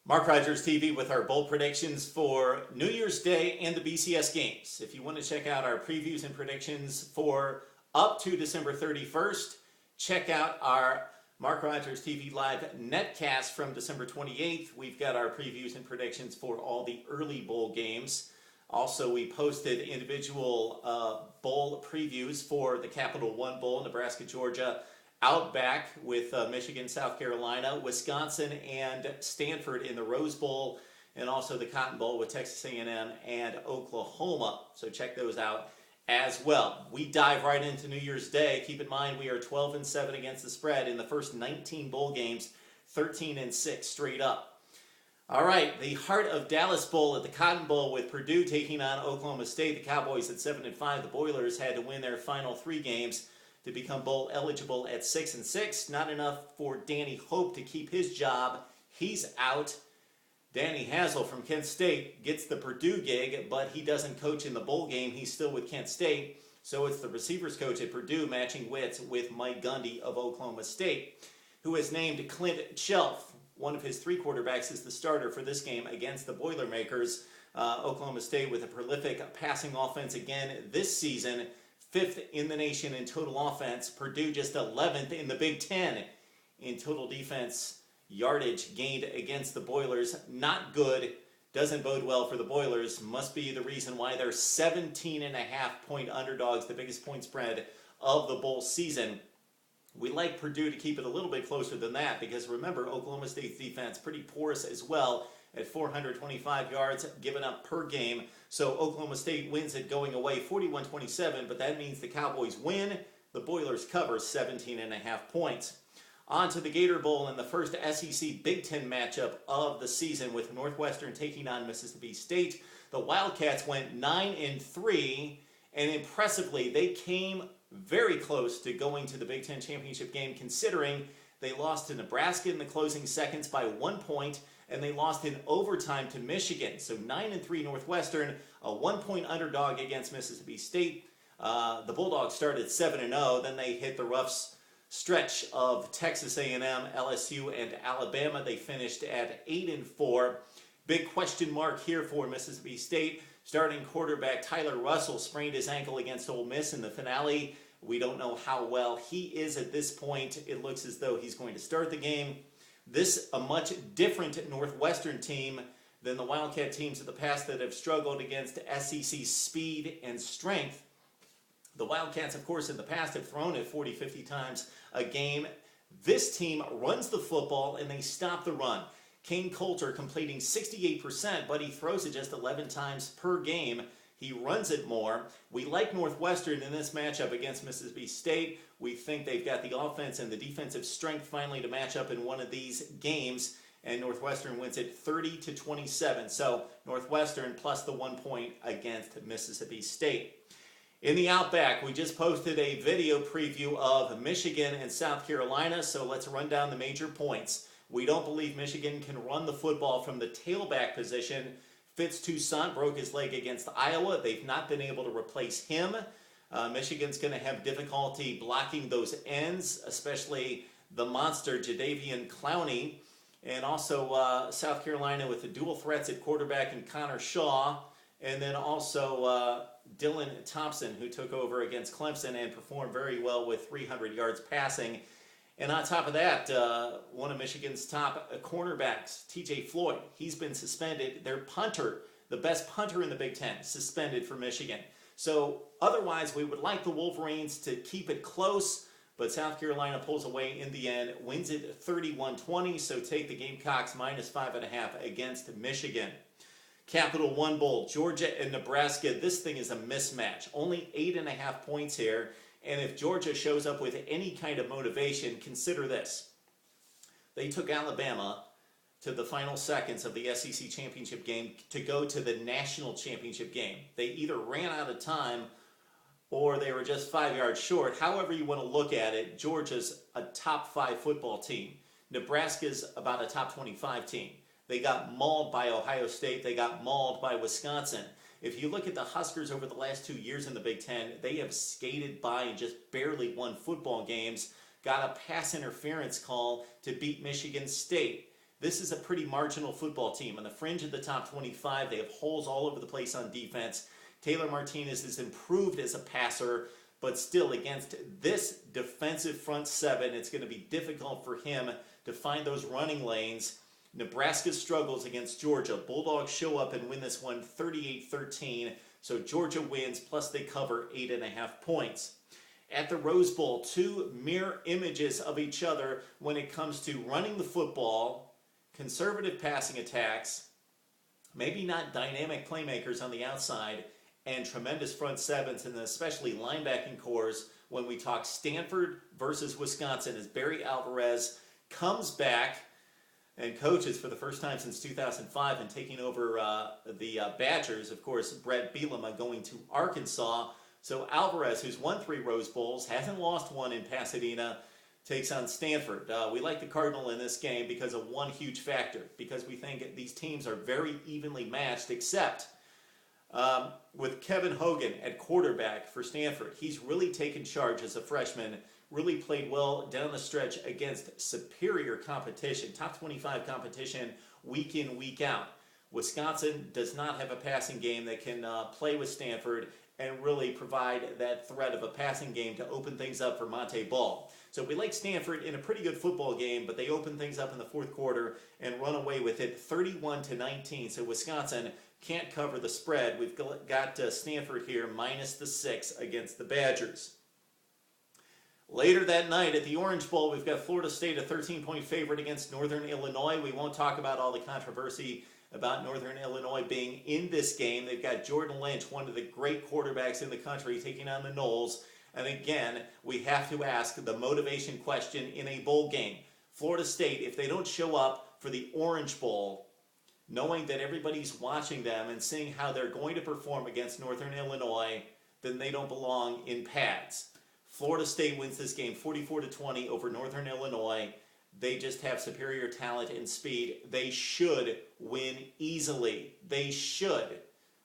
Mark Rogers TV with our bowl predictions for New Year's Day and the BCS games. If you want to check out our previews and predictions for up to December 31st, check out our Mark Rogers TV live netcast from December 28th. We've got our previews and predictions for all the early bowl games. Also, we posted individual bowl previews for the Capital One Bowl, Nebraska, Georgia, Outback with Michigan, South Carolina, Wisconsin, and Stanford in the Rose Bowl, and also the Cotton Bowl with Texas A&M and Oklahoma. So check those out as well. We dive right into New Year's Day. Keep in mind we are 12-7 against the spread in the first 19 bowl games, 13-6 straight up. All right, the Heart of Dallas Bowl at the Cotton Bowl with Purdue taking on Oklahoma State. The Cowboys at 7-5. The Boilers had to win their final 3 games to become bowl eligible at 6-6. Not enough for Danny Hope to keep his job. He's out. Danny Hazel from Kent State gets the Purdue gig, but he doesn't coach in the bowl game. He's still with Kent State. So it's the receivers coach at Purdue matching wits with Mike Gundy of Oklahoma State, who has named Clint Chelf, one of his 3 quarterbacks, as the starter for this game against the Boilermakers. Oklahoma State with a prolific passing offense again this season, 5th in the nation in total offense. Purdue just 11th in the Big Ten in total defense yardage gained against the Boilers. Not good. Doesn't bode well for the Boilers. Must be the reason why they're 17.5-point underdogs, the biggest point spread of the bowl season. We like Purdue to keep it a little bit closer than that because remember, Oklahoma State's defense pretty porous as well at 425 yards given up per game. So Oklahoma State wins it going away 41-27, but that means the Cowboys win. The Boilers cover 17.5 points. On to the Gator Bowl in the first SEC Big Ten matchup of the season with Northwestern taking on Mississippi State. The Wildcats went 9-3, and impressively, they came very close to going to the Big Ten championship game considering they lost to Nebraska in the closing seconds by 1 point, and they lost in overtime to Michigan. So 9-3 Northwestern, a 1-point underdog against Mississippi State. The Bulldogs started 7-0, then they hit the rough stretch of Texas A&M, LSU, and Alabama. They finished at 8-4. Big question mark here for Mississippi State. Starting quarterback Tyler Russell sprained his ankle against Ole Miss in the finale. We don't know how well he is at this point. It looks as though he's going to start the game. This a much different Northwestern team than the Wildcat teams of the past that have struggled against SEC speed and strength. The Wildcats, of course, in the past have thrown it 40, 50 times a game. This team runs the football and they stop the run. Kane Coulter completing 68%, but he throws it just 11 times per game. He runs it more. We like Northwestern in this matchup against Mississippi State. We think they've got the offense and the defensive strength finally to match up in one of these games, and Northwestern wins it 30-27. So Northwestern plus the 1 point against Mississippi State. In the Outback, we just posted a video preview of Michigan and South Carolina, so let's run down the major points. We don't believe Michigan can run the football from the tailback position. Fitz Toussaint broke his leg against Iowa. They've not been able to replace him. Michigan's going to have difficulty blocking those ends, especially the monster Jadeveon Clowney. And also South Carolina with the dual threats at quarterback and Connor Shaw. And then also Dylan Thompson, who took over against Clemson and performed very well with 300 yards passing. And on top of that, one of Michigan's top cornerbacks, TJ Floyd, he's been suspended. Their punter, the best punter in the Big Ten, suspended for Michigan. So otherwise, we would like the Wolverines to keep it close, but South Carolina pulls away in the end, wins it 31-20, so take the Gamecocks minus 5.5 against Michigan. Capital One Bowl, Georgia and Nebraska. This thing is a mismatch. Only 8.5 points here. And if Georgia shows up with any kind of motivation, consider this. They took Alabama to the final seconds of the SEC championship game to go to the national championship game. They either ran out of time or they were just 5 yards short. However you want to look at it, Georgia's a top 5 football team. Nebraska's about a top 25 team. They got mauled by Ohio State. They got mauled by Wisconsin. If you look at the Huskers over the last 2 years in the Big Ten, they have skated by and just barely won football games. Got a pass interference call to beat Michigan State. this is a pretty marginal football team. On the fringe of the top 25, they have holes all over the place on defense. Taylor Martinez is improved as a passer, but still against this defensive front seven, it's going to be difficult for him to find those running lanes. Nebraska struggles against Georgia. Bulldogs show up and win this one 38-13. So Georgia wins, plus they cover 8.5 points. At the Rose Bowl, two mirror images of each other when it comes to running the football, conservative passing attacks, maybe not dynamic playmakers on the outside, and tremendous front sevens, and especially linebacking cores when we talk Stanford versus Wisconsin as Barry Alvarez comes back and coaches for the first time since 2005 and taking over the Badgers. Of course, Brett Bielema going to Arkansas. So Alvarez, who's won 3 Rose Bowls, hasn't lost one in Pasadena, takes on Stanford. We like the Cardinal in this game because of one huge factor, because we think these teams are very evenly matched, except with Kevin Hogan at quarterback for Stanford. He's really taken charge as a freshman, really played well down the stretch against superior competition, top 25 competition, week in, week out. Wisconsin does not have a passing game that can play with Stanford and really provide that threat of a passing game to open things up for Monte Ball. So we like Stanford in a pretty good football game, but they open things up in the fourth quarter and run away with it 31-19. So Wisconsin can't cover the spread. We've got Stanford here minus the 6 against the Badgers. Later that night at the Orange Bowl, we've got Florida State a 13-point favorite against Northern Illinois. We won't talk about all the controversy about Northern Illinois being in this game. They've got Jordan Lynch, one of the great quarterbacks in the country, taking on the Noles. And again, we have to ask the motivation question in a bowl game. Florida State, if they don't show up for the Orange Bowl, knowing that everybody's watching them and seeing how they're going to perform against Northern Illinois, then they don't belong in pads. Florida State wins this game 44-20 over Northern Illinois. They just have superior talent and speed. They should win easily. They should.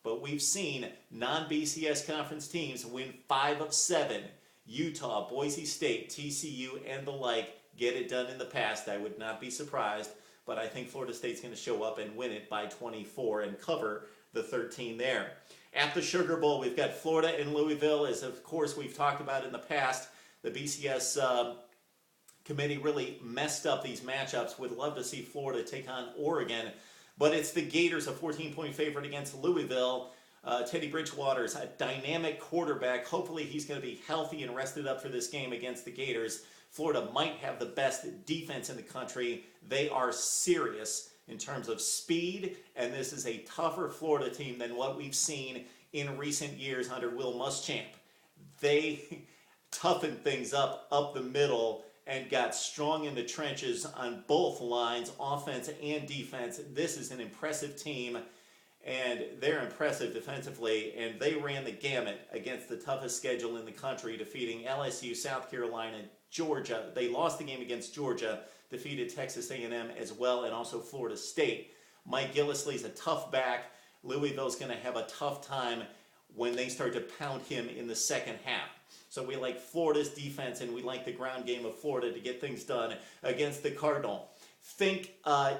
But we've seen non-BCS conference teams win 5 of 7. Utah, Boise State, TCU, and the like get it done in the past. I would not be surprised, but I think Florida State's going to show up and win it by 24 and cover the 13 there. At the Sugar Bowl, we've got Florida and Louisville, as of course we've talked about in the past. The BCS committee really messed up these matchups. Would love to see Florida take on Oregon, but it's the Gators, a 14-point favorite against Louisville. Teddy Bridgewater's a dynamic quarterback. Hopefully he's going to be healthy and rested up for this game against the Gators. Florida might have the best defense in the country. They are serious in terms of speed, and this is a tougher Florida team than what we've seen in recent years under Will Muschamp. They toughened things up the middle and got strong in the trenches on both lines, offense and defense. This is an impressive team, and they're impressive defensively, and they ran the gamut against the toughest schedule in the country, defeating LSU, South Carolina, Georgia. They lost the game against Georgia, defeated Texas A&M as well, and also Florida State. Mike Gillislee's a tough back. Louisville's going to have a tough time when they start to pound him in the second half. So we like Florida's defense, and we like the ground game of Florida to get things done against the Cardinal. Think a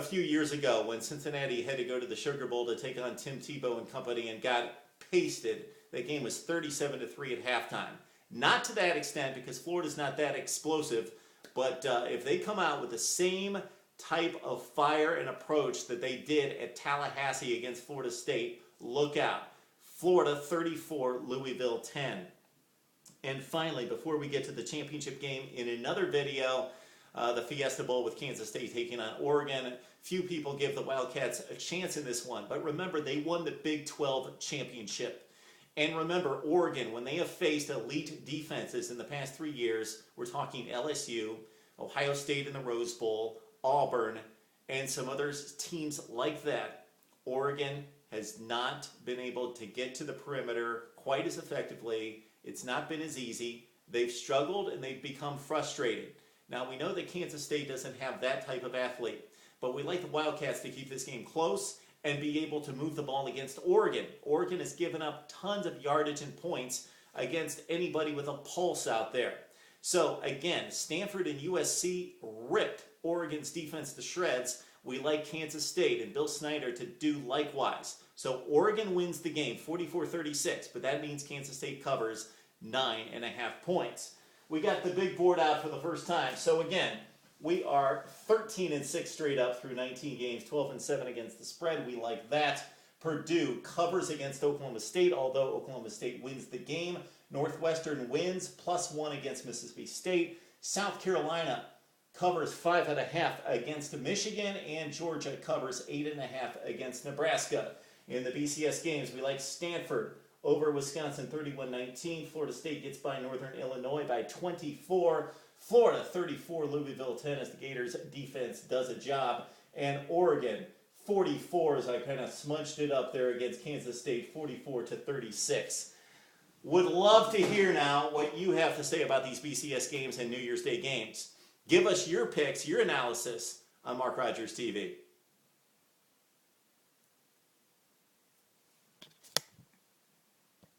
few years ago when Cincinnati had to go to the Sugar Bowl to take on Tim Tebow and company and got pasted. That game was 37-3 at halftime. Not to that extent, because Florida's not that explosive, but if they come out with the same type of fire and approach that they did at Tallahassee against Florida State, look out. Florida 34, Louisville 10. And finally, before we get to the championship game, in another video, the Fiesta Bowl with Kansas State taking on Oregon. Few people give the Wildcats a chance in this one, but remember, they won the Big 12 championship. And remember, Oregon, when they have faced elite defenses in the past 3 years, we're talking LSU, Ohio State in the Rose Bowl, Auburn, and some other teams like that, Oregon has not been able to get to the perimeter quite as effectively. It's not been as easy. They've struggled and they've become frustrated. Now, we know that Kansas State doesn't have that type of athlete, but we like the Wildcats to keep this game close and be able to move the ball against Oregon. Oregon has given up tons of yardage and points against anybody with a pulse out there. So again, Stanford and USC ripped Oregon's defense to shreds. We like Kansas State and Bill Snyder to do likewise. So Oregon wins the game 44-36, but that means Kansas State covers 9.5 points. We got the big board out for the first time. So again, we are 13-6 straight up through 19 games, 12-7 against the spread. We like that. Purdue covers against Oklahoma State, although Oklahoma State wins the game. Northwestern wins, +1 against Mississippi State. South Carolina covers 5.5 against Michigan, and Georgia covers 8.5 against Nebraska. In the BCS games, we like Stanford over Wisconsin 31-19. Florida State gets by Northern Illinois by 24. Florida 34, Louisville 10 as the Gators defense does a job. And Oregon 44 as I kind of smudged it up there against Kansas State 44-36. Would love to hear now what you have to say about these BCS games and New Year's Day games. Give us your picks, your analysis on Mark Rogers TV.